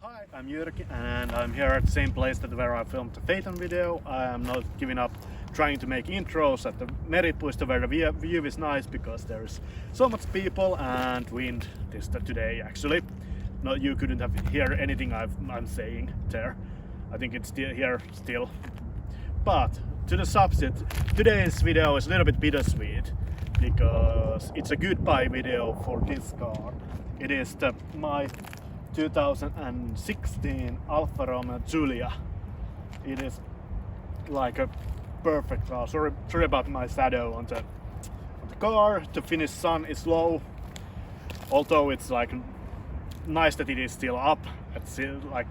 Hi, I'm Jyrki and I'm here at the same place where I filmed the Phaeton video. I am not giving up trying to make intros at the Meripuisto where the view is nice because there's so much people and wind today actually. No, you couldn't have hear anything I'm saying there. I think it's still here still. But to the subject, today's video is a little bit bittersweet because it's a goodbye video for this car. It is my 2016 Alfa Romeo Giulia. It is like a perfect car. Sorry about my shadow on the car. The Finnish sun is low, although it's like nice that it is still up at like,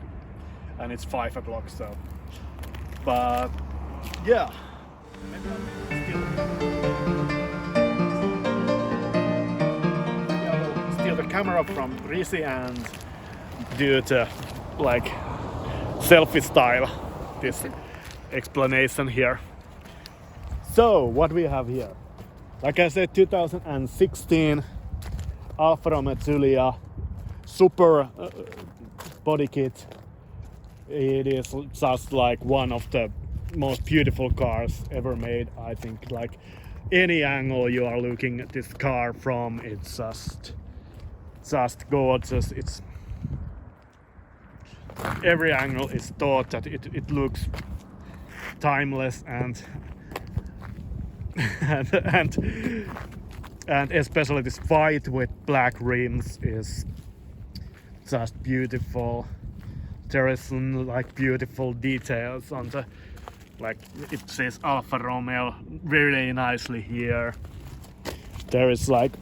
and it's 5 o'clock. So, but yeah. Steal the camera from Risi and do the like selfie style this explanation here. So what we have here, like I said, 2016 Alfa Romeo Giulia super body kit. It is just like one of the most beautiful cars ever made. I think like any angle you are looking at this car from, it's just gorgeous. It's every angle is thought that it looks timeless and and especially this white with black rims is just beautiful. There is some like beautiful details on the, like it says Alfa Romeo really nicely here. There is like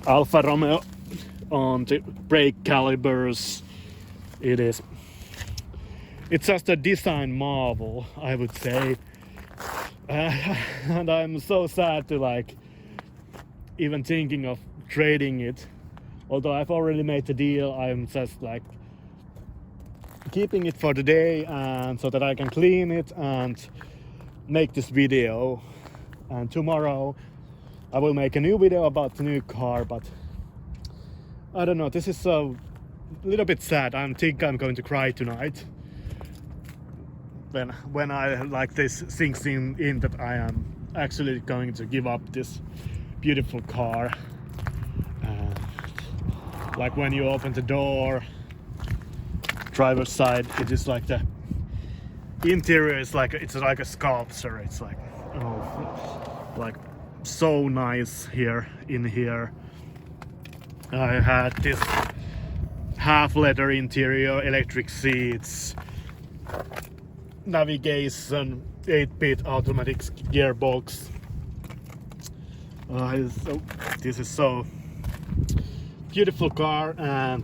Alfa Romeo on the brake calibers. It's just a design marvel, I would say. And I'm so sad to like even thinking of trading it. Although I've already made the deal, I'm just like keeping it for the day and so that I can clean it and make this video. And tomorrow I will make a new video about the new car, but I don't know, this is so a little bit sad. I think I'm going to cry tonight when I like this sinks in that I am actually going to give up this beautiful car. Like when you open the door, driver's side, it is like the interior is like it's like a sculpture. It's like like so nice here in here. I had this half leather interior, electric seats, navigation, 8-bit automatic gearbox. So this is so beautiful car and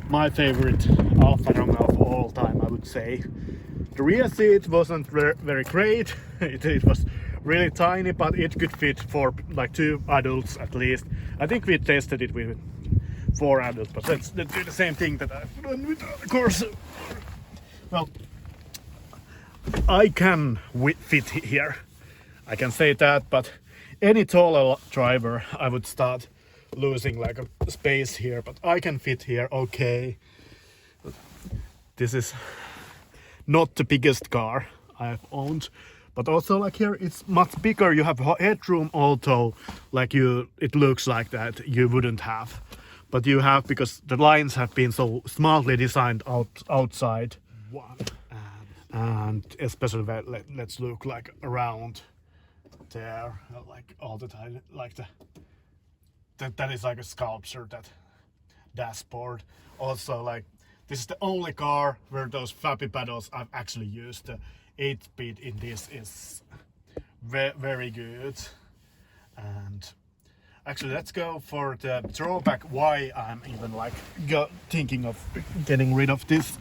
my favorite Alfa Romeo of all time, I would say. The rear seat wasn't very great. It was really tiny, but it could fit for like 2 adults at least. I think we tested it with 4 adults, but let's do the same thing that I've done with the Corsa. Well, I can fit here, I can say that, but any taller driver I would start losing like a space here, but I can fit here okay. This is not the biggest car I've owned, but also like here it's much bigger. You have headroom, although like it looks like that you wouldn't have, but you have because the lines have been so smartly designed outside. And especially let's look like around there, like all the time, like that is like a sculpture, that dashboard. Also, like this is the only car where those flappy paddles I've actually used. The 8-bit in this is very good. And actually, let's go for the drawback. Why I'm even like thinking of getting rid of this.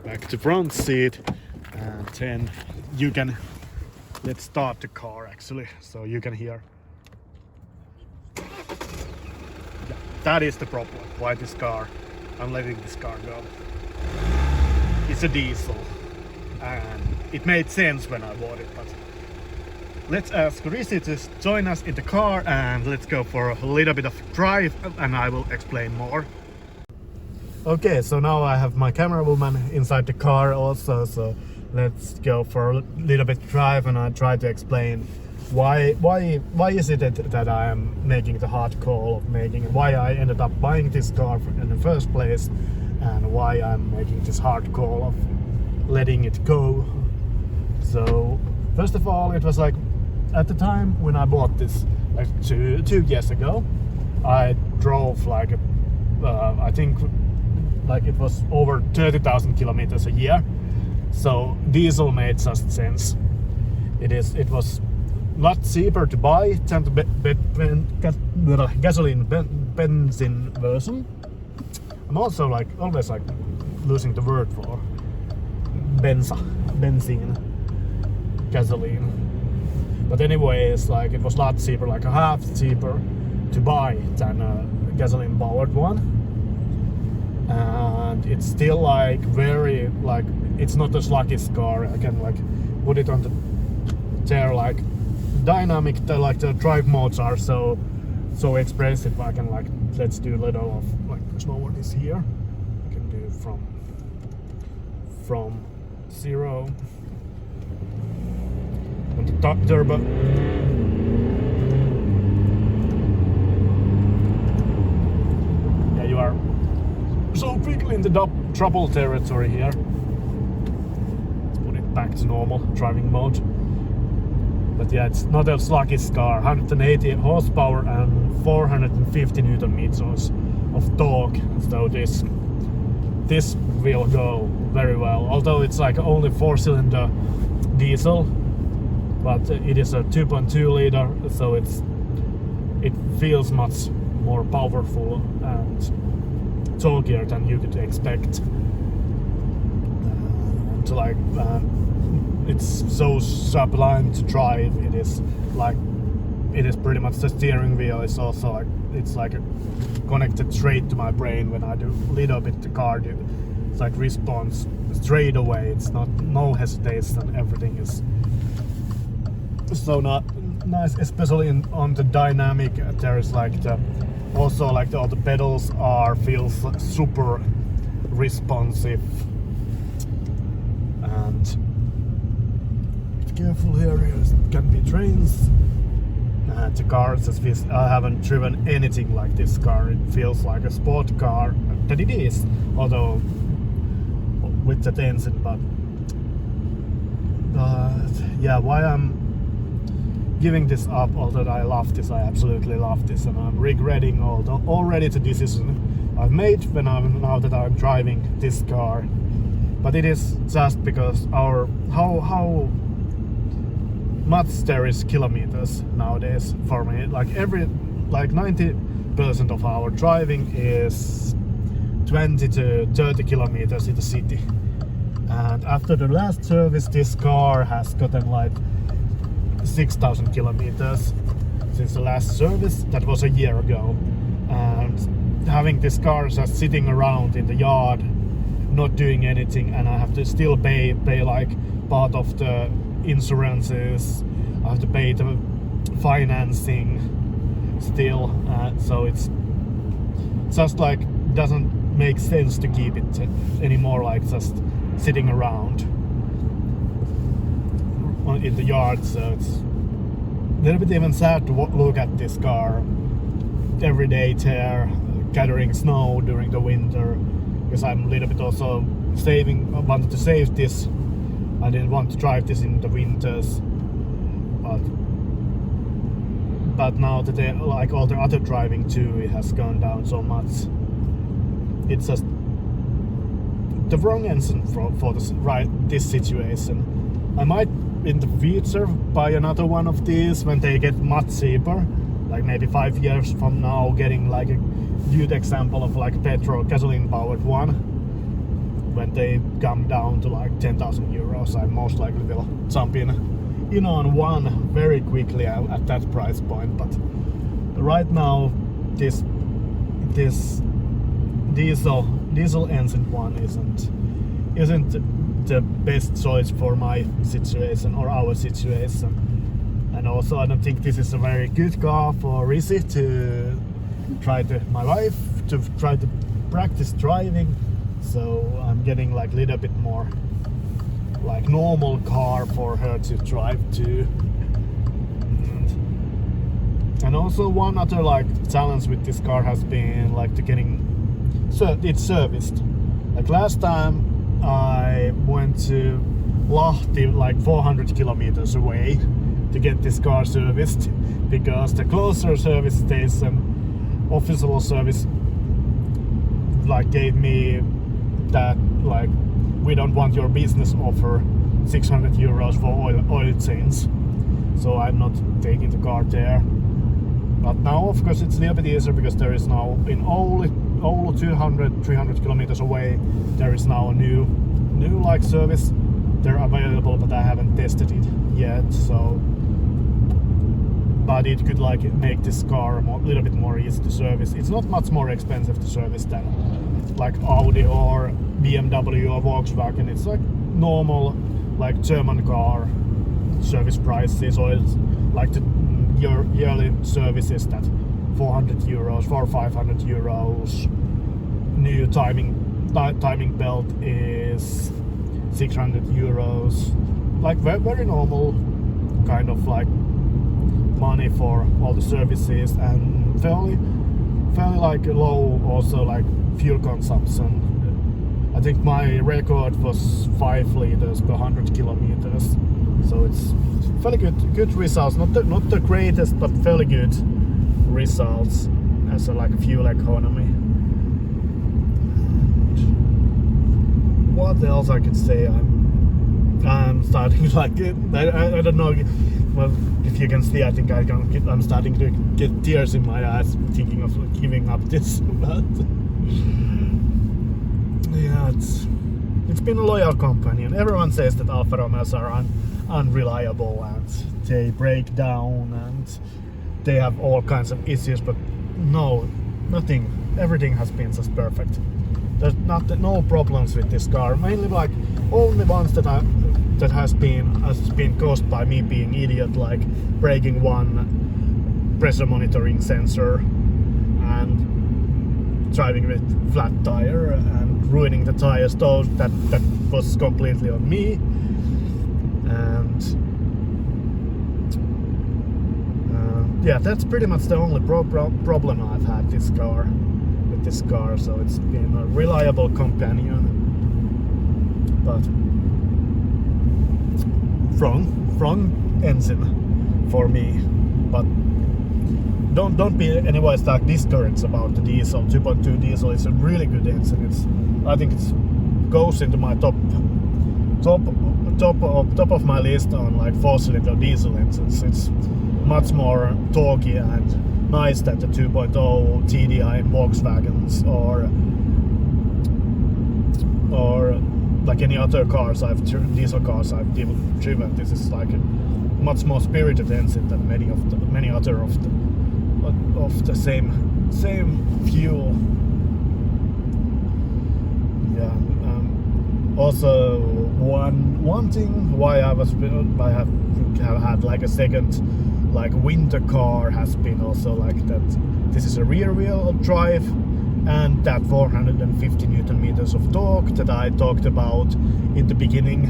Back to front seat, and then you can. Let's start the car actually, so you can hear. Yeah, that is the problem. Why this car? I'm letting this car go. It's a diesel, and it made sense when I bought it, but let's ask Risi to join us in the car and let's go for a little bit of drive and I will explain more. Okay, so now I have my camera woman inside the car also, so let's go for a little bit drive and I try to explain why is it that I am making the hard call of making, why I ended up buying this car in the first place, and why I'm making this hard call of letting it go. So first of all, it was like at the time when I bought this, like two years ago, I drove like I think like it was over 30,000 kilometers a year. So diesel made just sense. It was a lot cheaper to buy than the gasoline benzene version. I'm also like always like losing the word for benzene, gasoline. But anyways, like it was a lot cheaper, like a half cheaper to buy than a gasoline powered one. And it's still like very like it's not the sluggish car. I can like put it on the there like dynamic, like the drive modes are so expressive. I can like let's do a little of like slower this here. I can do from 0 on the top turbo. Yeah, you are so quickly in the trouble territory here. Let's put it back to normal driving mode. But yeah, it's not a sluggish car. 180 horsepower and 450 newton meters of torque. So this will go very well. Although it's like only 4-cylinder diesel, but it is a 2.2 liter, so it feels much more powerful and torqueier than you could expect. And like it's so sublime to drive. It is pretty much the steering wheel. It's also like it's like connected straight to my brain when I do a little bit the car. It's like response straight away. It's no hesitation. Everything is so not nice, especially on the dynamic. There is like all the pedals feels super responsive. And careful here, can be trains. The car just feels, I haven't driven anything like this car. It feels like a sport car, that it is, although with that engine. But yeah, why I'm giving this up, although I love this, I absolutely love this, and I'm regretting already the decision I've made now that I'm driving this car. But it is just because how much there is kilometers nowadays for me. Like 90% of our driving is 20 to 30 kilometers in the city. And after the last service, this car has gotten like 6,000 kilometers since the last service. That was a year ago. And having this car just sitting around in the yard, not doing anything, and I have to still pay like part of the insurances, I have to pay the financing still, so it's just like doesn't make sense to keep it anymore, like just sitting around in the yard. So it's a little bit even sad to look at this car every day there, gathering snow during the winter, because I'm a little bit also I wanted to save this. I didn't want to drive this in the winters, but now that like all the other driving too, it has gone down so much. It's just the wrong engine for this situation. I might in the future buy another one of these when they get much cheaper, like maybe 5 years from now, getting like a good example of like petrol gasoline powered one. When they come down to like 10,000 euros, I most likely will jump in on one very quickly at that price point. But right now, this diesel engine one isn't the best choice for my situation or our situation. And also I don't think this is a very good car for Rizzy to my wife to try to practice driving. So I'm getting like a little bit more like normal car for her to drive to. And also one other like challenge with this car has been like to getting it's serviced. Like last time I went to Lahti like 400 kilometers away to get this car serviced because the closer service station, official service, like gave me that like we don't want your business offer 600 euros for oil change. So I'm not taking the car there. But now of course it's a little bit easier because there is now in Oulu 200-300 kilometers away there is now a new like service. They're available but I haven't tested it yet, so but it could like make this car a little bit more easy to service. It's not much more expensive to service than like Audi or BMW or Volkswagen. It's like normal like German car service prices, or it's like your yearly services that 400 euros for 500 euros. New timing belt is 600 euros. Like very normal kind of like money for all the services, and fairly like low also like fuel consumption. I think my record was 5 liters per 100 kilometers, so it's fairly good results. Not the greatest, but fairly good results as a like fuel economy. What else I could say? I'm starting like I don't know. Well, if you can see, I think I'm starting to get tears in my eyes thinking of giving up this. But yeah, it's been a loyal company, and everyone says that Alfa Romeos are unreliable and they break down and they have all kinds of issues. But no, nothing. Everything has been just perfect. There's no problems with this car. Mainly like only ones that has been caused by me being idiot, like breaking one pressure monitoring sensor and driving with flat tire and ruining the tires. Though that was completely on me. And yeah, that's pretty much the only problem I've had with this car. So it's been a reliable companion, but wrong engine for me. But don't be anyways like discouraged about the diesel. 2.2 diesel is a really good engine. I think it goes into my top of my list on like 4-cylinder diesel engines. It's much more torquey and nice than the 2.0 TDI in Volkswagens or like any other cars diesel cars I've driven. This is like a much more spirited engine than many other of the same fuel. Yeah. Also, one thing why I have had like a second like winter car has been also like that this is a rear wheel drive, and that 450 Newton meters of torque that I talked about in the beginning,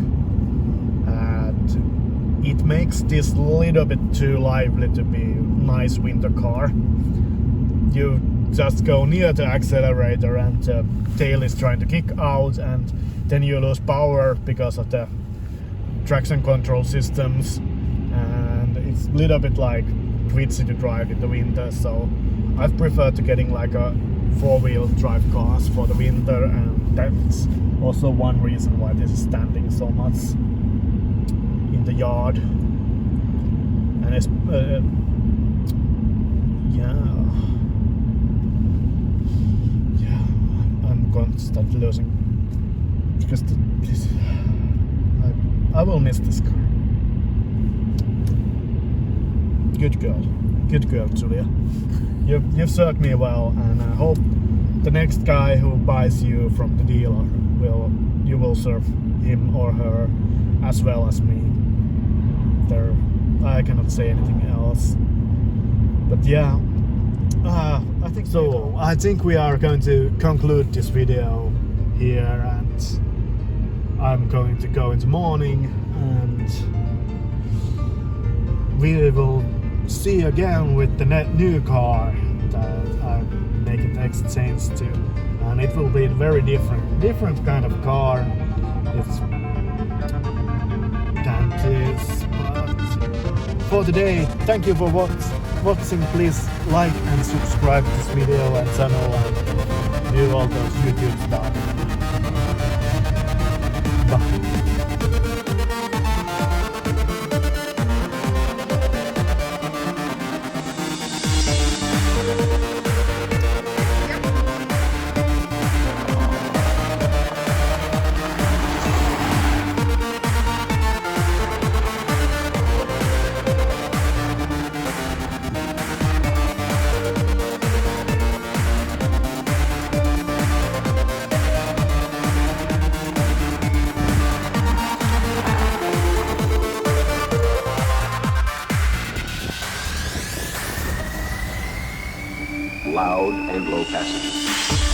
and it makes this a little bit too lively to be a nice winter car. You just go near the accelerator and the tail is trying to kick out, and then you lose power because of the traction control systems, and it's a little bit like twitchy to drive in the winter. So I've preferred to getting like a 4-wheel drive cars for the winter, and that's also one reason why this is standing so much in the yard. And it's I'm going to start losing because I will miss this car. Good girl, Giulia. You've served me well, and I hope the next guy who buys you from the dealer you will serve him or her as well as me. They're I cannot say anything else. But yeah, I think so. I think we are going to conclude this video here, and I'm going to go in the morning, and we will see again with the new car that I'm making the exchange to, and it will be a very different kind of car. It's than this, but for today, thank you for watching. Please like and subscribe to this video and channel and do all those YouTube stuff. Bye. Loud and low passage.